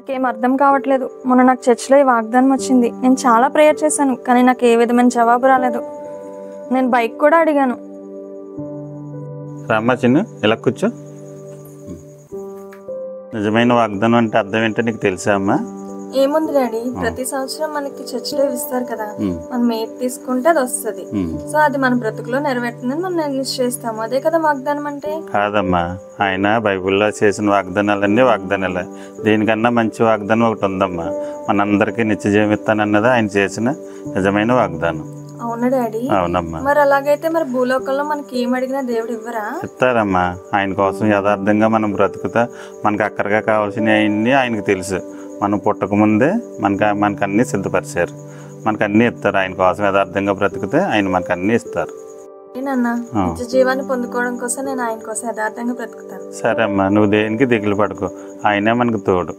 నాకేం అర్థం కావట్లేదు. మొన్న నాకు చర్చిలో ఈ వాగ్దానం వచ్చింది. నేను చాలా ప్రేయర్ చేశాను, కానీ నాకు ఏ విధమైన జవాబు రాలేదు. నేను బైక్ కూడా అడిగాను. రామ్మా చిన్ను, ఇలా కూర్చో. నిజమైన వాగ్దానం అంటే అర్థం ఏంటో నీకు తెలుసా అమ్మా? ఏముంది డాడీ, ప్రతి సంవత్సరం మనకి చర్చిలో ఇస్తారు కదా, మనం ఏది తీసుకుంటే అది వస్తుంది. సో అది మన బ్రతుకులో నెరవేరుతుందని మనం నిశ్చయిస్తాము. అదే కదా వాగ్దానం అంటే. కాదమ్మా, ఆయన బైబిల్లో చేసిన వాగ్దానాలన్నీ వాగ్దానాలే. దీనికన్నా మంచి వాగ్దానం ఒకటి ఉందమ్మా. మనందరికీ నిత్య జీవం ఇస్తానన్నది ఆయన చేసిన నిజమైన వాగ్దానం. అవునా డాడీ? అవునమ్మా. మరి అలాగైతే మరి భూలోకంలో మనకి ఏం అడిగినా దేవుడు ఇవ్వరా? ఇస్తారమ్మా. ఆయన కోసం యథార్థంగా మనం బ్రతుకుతా మనకు అక్కడగా కావాల్సినవన్నీ ఆయనకు తెలుసు. మనం పుట్టకముందే మనకు అన్నీ సిద్ధపరిచారు. మనకు అన్నీ ఇస్తారు. ఆయన కోసం యథార్థంగా బ్రతికితే ఆయన మనకు అన్నీ ఇస్తారు. నిత్య జీవాన్ని పొందుకోవడం కోసం నేను ఆయన కోసం యథార్థంగా బ్రతుకుతాను. సరే అమ్మా, నువ్వు దేనికి దిగులు పడకు, ఆయనే మనకు తోడు.